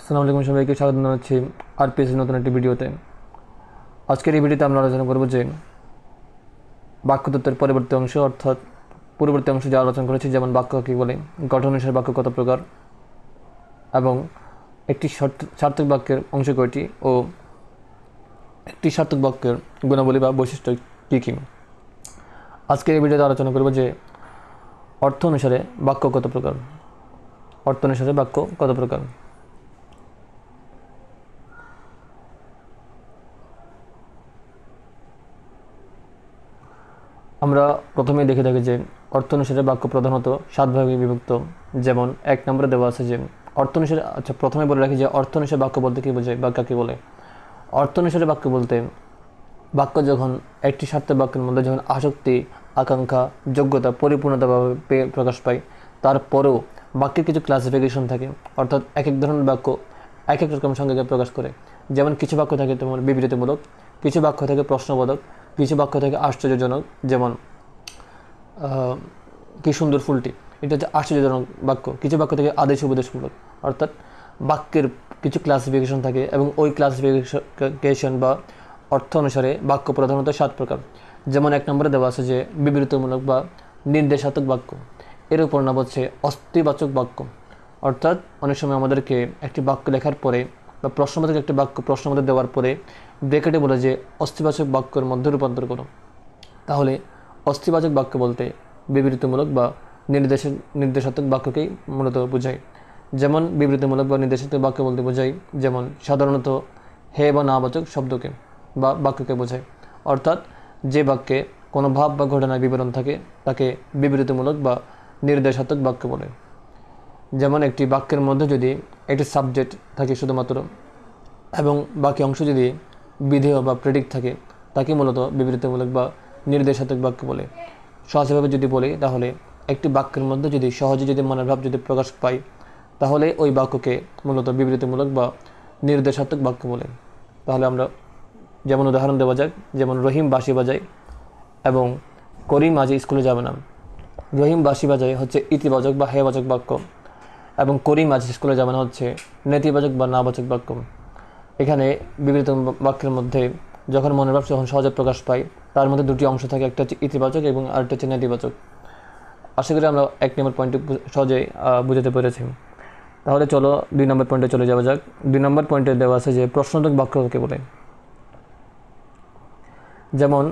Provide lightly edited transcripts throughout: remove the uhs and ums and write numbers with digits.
আসসালামু আলাইকুম সবাইকে স্বাগত জানাচ্ছি আরপিএস নতুন একটি ভিডিওতে। আজকের এই ভিডিওতে আমরা আলোচনা করব যে বাক্য তত্ত্বের পরবর্তী অংশ অর্থাৎ পূর্ববর্তী অংশ যা আলোচনা করেছি, যেমন বাক্য কী বলে, গঠন অনুসারে বাক্য কত প্রকার এবং একটি সার্থক বাক্যের অংশ কয়টি ও একটি সার্থক বাক্যের গুণাবলী বা বৈশিষ্ট্য কী কী। আজকের এই ভিডিওতে আলোচনা করব যে অর্থ অনুসারে বাক্য কত প্রকার। অর্থ অনুসারে বাক্য কত প্রকার। আমরা প্রথমেই দেখে থাকি যে অর্থ অনুসারে বাক্য প্রধানত 7 ভাগে বিভক্ত। যেমন 1 নম্বরে দেওয়া আছে যে অর্থ অনুসারে, প্রথমে বলে রাখি যে অর্থ অনুসারে বাক্য বলতে কী বোঝায় বা কাকে বলে। অর্থ অনুসারে বাক্য বলতে বাক্য যখন একটি সার্থক বাক্যের মধ্যে যখন আসক্তি, আকাঙ্ক্ষা, যোগ্যতা, পরিপূর্ণতাভাবে প্রকাশ পায়, তারপরেও বাক্যের কিছু ক্লাসিফিকেশন থাকে, অর্থাৎ এক এক ধরনের বাক্য এক এক রকম সংজ্ঞাকে প্রকাশ করে। যেমন কিছু বাক্য থাকে তোমার বিবৃতিমূলক, কিছু বাক্য থাকে প্রশ্নবোধক, কিছু বাক্য থাকে আশ্চর্যজনক। যেমন কি সুন্দর ফুলটি, এটা হচ্ছে আশ্চর্যজনক বাক্য। কিছু বাক্য থেকে আদেশ উপদেশমূলক, অর্থাৎ বাক্যের কিছু ক্লাসিফিকেশন থাকে এবং ওই ক্লাসিফিকেশন বা অর্থ অনুসারে বাক্য প্রধানত 7 প্রকার। যেমন 1 নম্বরে দেওয়া আছে যে বিবৃতিমূলক বা নির্দেশাত্মক বাক্য। এর উপর নাম হচ্ছে অস্তিবাচক বাক্য, অর্থাৎ অনেক সময় আমাদেরকে একটি বাক্য লেখার পরে বা প্রশ্নবোধক একটি বাক্য প্রশ্নবোধক দেওয়ার পরে ব্রেকেটে বলে যে অস্তিবাচক বাক্যের মধ্যে রূপান্তর করো। তাহলে অস্তিবাচক বাক্য বলতে বিবৃতিমূলক বা নির্দেশাত্মক বাক্যকেই মূলত বোঝায়। যেমন বিবৃতিমূলক বা নির্দেশাত্মক বাক্য বলতে বোঝায় যেমন সাধারণত হে বা নাবাচক শব্দকে বা বাক্যকে বোঝায়, অর্থাৎ যে বাক্যে কোনো ভাব বা ঘটনার বিবরণ থাকে তাকে বিবৃতিমূলক বা নির্দেশাত্মক বাক্য বলে। যেমন একটি বাক্যের মধ্যে যদি একটি সাবজেক্ট থাকে শুধুমাত্র এবং বাকি অংশ যদি বিধেয় বা প্রেডিক্ট থাকে, তাকে মূলত বিবৃতিমূলক বা নির্দেশাত্মক বাক্য বলে। সহজভাবে যদি বলি তাহলে একটি বাক্যের মধ্যে যদি সহজে যদি মনের ভাব যদি প্রকাশ পায়, তাহলে ওই বাক্যকে মূলত বিবৃতিমূলক বা নির্দেশাত্মক বাক্য বলে। তাহলে আমরা যেমন উদাহরণ দেওয়া যাক, যেমন রহিম বাঁশি বাজায় এবং করিম আজ স্কুলে যাবে না। রহিম বাঁশি বাজায় হচ্ছে ইতিবাচক বা হেয়বাচক বাক্য এবং করিম আজ স্কুলে যাবে না হচ্ছে নেতিবাচক বা নাবাচক বাক্য। এখানে বিবৃত বাক্যের মধ্যে যখন মনের ভাব যখন সহজে প্রকাশ পায়, তার মধ্যে দুটি অংশ থাকে, একটা হচ্ছে ইতিবাচক এবং আরেকটা হচ্ছে নেতিবাচক। আশা করি আমরা 1 নম্বর পয়েন্টে সহজেই বুঝতে পেরেছি। তাহলে চলো 2 নম্বর পয়েন্টে চলে যাওয়া যাক। 2 নম্বর পয়েন্টে দেওয়া আছে যে প্রশ্নবোধক বাক্য কাকে বলে। যেমন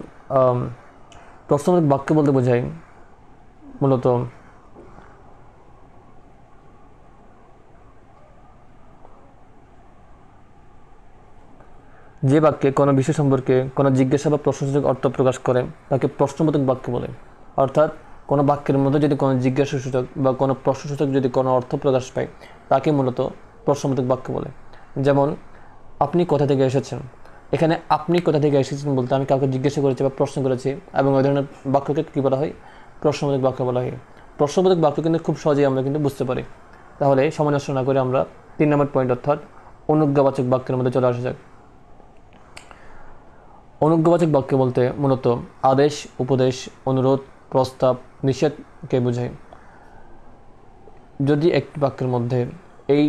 প্রশ্নবোধক বাক্য বলতে বোঝায় মূলত যে বাক্যে কোনো বিষয় সম্পর্কে কোনো জিজ্ঞাসা বা প্রশ্নসূচক অর্থ প্রকাশ করে তাকে প্রশ্নবোধক বাক্য বলে। অর্থাৎ কোনো বাক্যের মধ্যে যদি কোনো জিজ্ঞাসাসূচক বা কোনো প্রশ্নসূচক যদি কোনো অর্থ প্রকাশ পায়, তাকে মূলত প্রশ্নবোধক বাক্য বলে। যেমন আপনি কোথা থেকে এসেছেন, এখানে আপনি কোথা থেকে এসেছেন বলতে আমি কাউকে জিজ্ঞাসা করেছি বা প্রশ্ন করেছি এবং ওই ধরনের বাক্যকে কী বলা হয়, প্রশ্নবোধক বাক্য বলা হয়। প্রশ্নবোধক বাক্য কিন্তু খুব সহজেই আমরা কিন্তু বুঝতে পারি। তাহলে সময় নষ্ট না করে আমরা 3 নম্বর পয়েন্ট অর্থাৎ অনুজ্ঞাবাচক বাক্যের মধ্যে চলে আসা যাক। অনুজ্ঞাবাচক বাক্য বলতে মূলত আদেশ, উপদেশ, অনুরোধ, প্রস্তাব, নিষেধকে বোঝায়। যদি একটি বাক্যের মধ্যে এই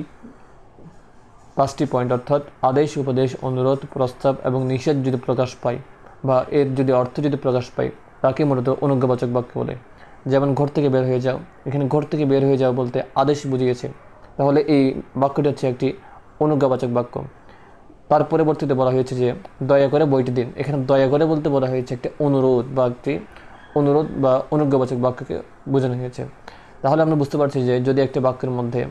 5টি পয়েন্ট অর্থাৎ আদেশ, উপদেশ, অনুরোধ, প্রস্তাব এবং নিষেধ যদি প্রকাশ পায় বা এর যদি অর্থ যদি প্রকাশ পায়, তাকে মূলত অনুজ্ঞাবাচক বাক্য বলে। যেমন ঘর থেকে বের হয়ে যাও, এখানে ঘর থেকে বের হয়ে যাও বলতে আদেশ বুঝিয়েছে, তাহলে এই বাক্যটি হচ্ছে একটি অনুজ্ঞাবাচক বাক্য। তার পরবর্তীতে বলা হয়েছে যে দয়া করে বইটি দিন, এখানে দয়া করে বলতে বলা হয়েছে একটি অনুরোধ বা অনুজ্ঞাবাচক বাক্যকে বোঝানো হয়েছে। তাহলে আমরা বুঝতে পারছি যে যদি একটি বাক্যের মধ্যে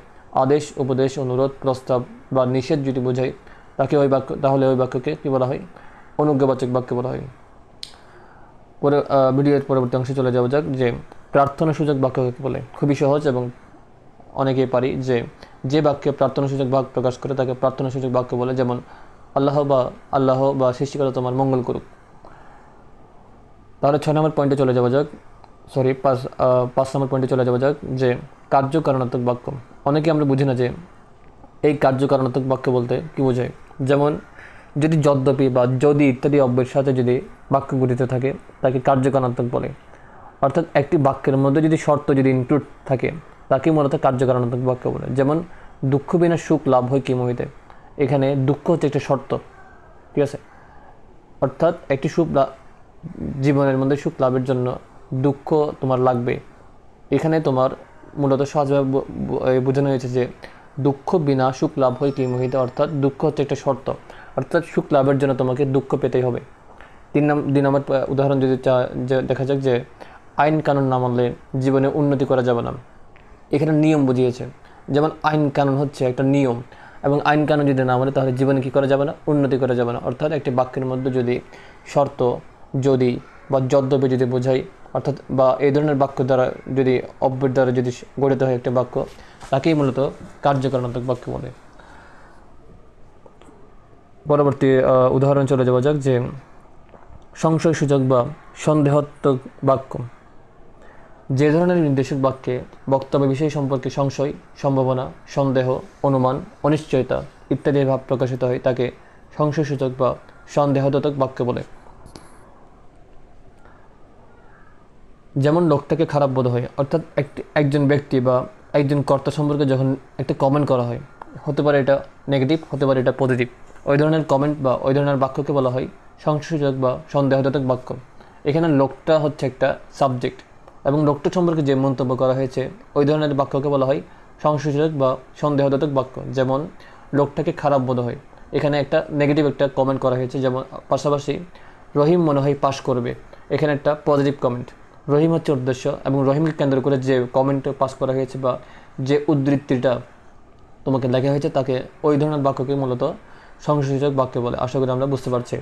আদেশ, উপদেশ, অনুরোধ, প্রস্তাব বা নিষেধ যদি বোঝায় তাহলে ওই বাক্যকে কী বলা হয়, অনুজ্ঞাবাচক বাক্য বলা হয়। ভিডিওর পরবর্তী অংশে চলে যাওয়া যাক যে প্রার্থনাসূচক বাক্য কাকে বলে। খুবই সহজ এবং অনেকেই পারি যে বাক্যে প্রার্থনাসূচক বাক্য প্রকাশ করে তাকে প্রার্থনাসূচক বাক্য বলে। যেমন আল্লাহ বা সৃষ্টিকর্তা তোমার মঙ্গল করুক। তাহলে 6 নম্বর পয়েন্টে চলে যাওয়া যাক, 5 নম্বর পয়েন্টে চলে যাওয়া যাক যে কার্যকারণাত্মক বাক্য। অনেকে আমরা বুঝি না যে এই কার্যকারণাত্মক বাক্য বলতে কী বোঝায়। যেমন যদি যদ্যপি বা যদি ইত্যাদি অব্যয়ের সাথে যদি বাক্য গঠিত থাকে তাকে কার্যকারণাত্মক বলে। অর্থাৎ একটি বাক্যের মধ্যে যদি শর্ত যদি ইনক্লুড থাকে তাকে মূলত কার্যকারণাত্মক বাক্য বলে। যেমন দুঃখ বিনা সুখ লাভ হয় কি মোহিতে। এখানে দুঃখ হচ্ছে একটা শর্ত, ঠিক আছে। অর্থাৎ একটি জীবনের মধ্যে সুখ লাভের জন্য দুঃখ তোমার লাগবে। এখানে তোমার মূলত সহজভাবে বোঝানো হয়েছে যে দুঃখ বিনা সুখ লাভ হয় কি মোহিতে, অর্থাৎ দুঃখ হচ্ছে একটা শর্ত, অর্থাৎ সুখ লাভের জন্য তোমাকে দুঃখ পেতেই হবে। 3 নম্বর উদাহরণ যদি দেখা যাক যে আইন কানুন না মানলে জীবনে উন্নতি করা যাবে না। এখানে নিয়ম বুঝিয়েছে, যেমন আইন কানুন হচ্ছে একটা নিয়ম, এবং আইন কানুন যদি না মানে তাহলে জীবনে কী করা যাবে না, উন্নতি করা যাবে না। অর্থাৎ একটি বাক্যের মধ্যে যদি শর্ত, যদি বা যদ্যপি যদি বোঝাই, অর্থাৎ বা এই ধরনের বাক্য দ্বারা যদি অব্যয়ের দ্বারা যদি গঠিত হয় একটা বাক্য, তাকেই মূলত কার্যকারণাত্মক বাক্য বলে। পরবর্তী উদাহরণ চলে যাওয়া যাক যে সংশয়সূচক বা সন্দেহাত্মক বাক্য। যে ধরনের নির্দেশক বাক্যে বক্তব্য বিষয় সম্পর্কে সংশয়, সম্ভাবনা, সন্দেহ, অনুমান, অনিশ্চয়তা ইত্যাদি ভাব প্রকাশিত হয় তাকে সংশয়সূচক বা সন্দেহদ্যোতক বাক্য বলে। যেমন লোকটাকে খারাপ বোধ হয়, অর্থাৎ একজন ব্যক্তি বা একজন কর্তা সম্পর্কে যখন একটা কমেন্ট করা হয়, হতে পারে এটা নেগেটিভ, হতে পারে এটা পজিটিভ, ওই ধরনের কমেন্ট বা ওই ধরনের বাক্যকে বলা হয় সংশয়সূচক বা সন্দেহদ্যোতক বাক্য। এখানে লোকটা হচ্ছে একটা সাবজেক্ট এবং লোকটা সম্পর্কে যে মন্তব্য করা হয়েছে ওই ধরনের বাক্যকে বলা হয় সংশয়সূচক বা সন্দেহদ্যোতক বাক্য। যেমন লোকটাকে খারাপ বোধ হয়, এখানে একটা নেগেটিভ একটা কমেন্ট করা হয়েছে। যেমন পাশাপাশি রহিম মনে হয় পাস করবে, এখানে একটা পজিটিভ কমেন্ট। রহিম হচ্ছে উদ্দেশ্য এবং রহিমকে কেন্দ্র করে যে কমেন্ট পাস করা হয়েছে বা যে উদ্ধৃতিটা তোমাকে লেখা হয়েছে তাকে ওই ধরনের বাক্যকে মূলত সংশয়সূচক বাক্য বলে। আশা করি আমরা বুঝতে পারছি।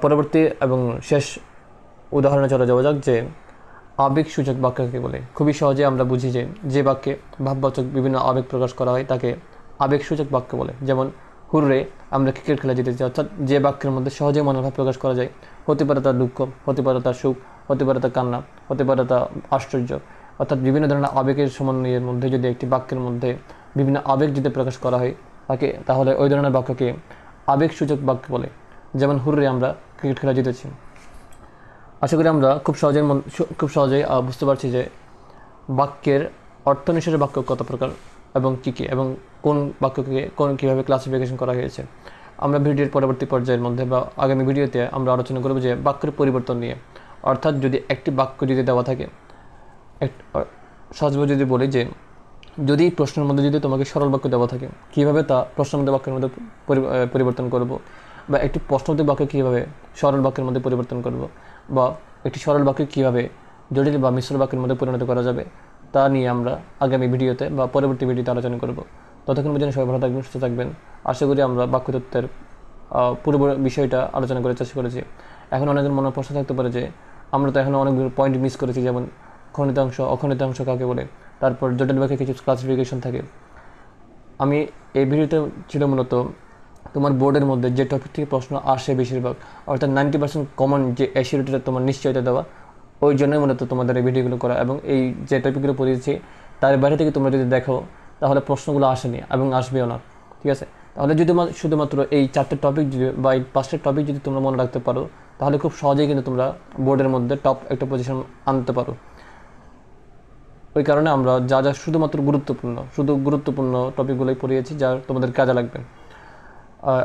পরবর্তী এবং শেষ উদাহরণে চলে যাওয়া যাক যে আবেগসূচক বাক্যকে বলে। খুবই সহজে আমরা বুঝি যে বাক্যে ভাববাচক বিভিন্ন আবেগ প্রকাশ করা হয় তাকে আবেগসূচক বাক্য বলে। যেমন হুররে, আমরা ক্রিকেট খেলা জিতেছি, অর্থাৎ যে বাক্যের মধ্যে সহজে মনোভাব প্রকাশ করা যায়। হতে পারে তার দুঃখ, হতে পারে তার সুখ, হতে পারে তার কান্না, হতে পারে তার আশ্চর্য, অর্থাৎ বিভিন্ন ধরনের আবেগের সমন্বয়ের মধ্যে যদি একটি বাক্যের মধ্যে বিভিন্ন আবেগ যদি প্রকাশ করা হয় তাহলে ওই ধরনের বাক্যকে আবেগসূচক বাক্য বলে। যেমন হুররে, আমরা ক্রিকেট খেলা জিতেছি। আশা করি আমরা খুব সহজেই বুঝতে পারছি যে বাক্যের অর্থনিষ্ঠ বাক্য কত প্রকার এবং কী কী, এবং কোন বাক্যকে কীভাবে ক্লাসিফিকেশন করা হয়েছে। আমরা ভিডিওর পরবর্তী পর্যায়ের মধ্যে বা আগামী ভিডিওতে আমরা আলোচনা করব যে বাক্যের পরিবর্তন নিয়ে। অর্থাৎ যদি একটি বাক্য যদি দেওয়া থাকে, সহজভাবে যদি বলি যে যদি প্রশ্নের মধ্যে যদি তোমাকে সরল বাক্য দেওয়া থাকে, কীভাবে তা প্রশ্নবোধক বাক্যের মধ্যে পরিবর্তন করব, বা একটি প্রশ্নবোধক বাক্য কীভাবে সরল বাক্যের মধ্যে পরিবর্তন করব, বা একটি সরল বাক্য কীভাবে জটিল বা মিশ্র বাক্যের মধ্যে পরিণত করা যাবে, তা নিয়ে আমরা আগামী ভিডিওতে বা পরবর্তী ভিডিওতে আলোচনা করব। ততক্ষণ পর্যন্ত সবাই ভালো থাকবেন, সুস্থ থাকবেন। আশা করি আমরা বাক্যতত্ত্বের পুরো বিষয়টা আলোচনা করে চেষ্টা করেছি। এখন অনেকের মনে প্রশ্ন থাকতে পারে যে আমরা তো এখন অনেকগুলো পয়েন্ট মিস করেছি, যেমন খণ্ডিতাংশ, অখণ্ডিতাংশ কাকে বলে, তারপর জটিল বাক্যে কিছু ক্লাসিফিকেশন থাকে। আমি এই ভিডিওতে ছিল মূলত তোমার বোর্ডের মধ্যে যে টপিক থেকে প্রশ্ন আসে বেশিরভাগ, অর্থাৎ 90% কমন যে অ্যাসিউরিটিটা তোমার নিশ্চয়তা দেওয়া, ওই জন্যই মূলত তোমাদের এই ভিডিওগুলো করা। এবং এই যে টপিকগুলো পড়িয়েছি তার বাইরে থেকে তোমরা যদি দেখো তাহলে প্রশ্নগুলো আসেনি এবং আসবেও না, ঠিক আছে। তাহলে যদি শুধুমাত্র এই 4টে টপিক যদি বা এই 5টে টপিক যদি তোমরা মনে রাখতে পারো তাহলে খুব সহজেই কিন্তু তোমরা বোর্ডের মধ্যে টপ একটা পজিশন আনতে পারো। ওই কারণে আমরা যা শুধুমাত্র গুরুত্বপূর্ণ টপিকগুলোই পড়িয়েছি যা তোমাদের কাজে লাগবে।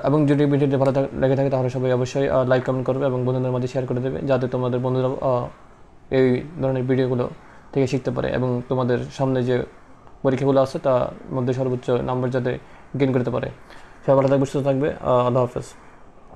এবং যদি ভিডিওটি ভালো লেগে থাকে তাহলে সবাই অবশ্যই লাইক কমেন্ট করবে এবং বন্ধুদের মধ্যে শেয়ার করে দেবে, যাতে তোমাদের বন্ধুরা এই ধরনের ভিডিওগুলো থেকে শিখতে পারে এবং তোমাদের সামনে যে পরীক্ষাগুলো আছে তার মধ্যে সর্বোচ্চ নাম্বার যাতে গেইন করতে পারে। সবাই ভালো থাকবে, সুস্থ থাকবে। আল্লাহ হাফেজ।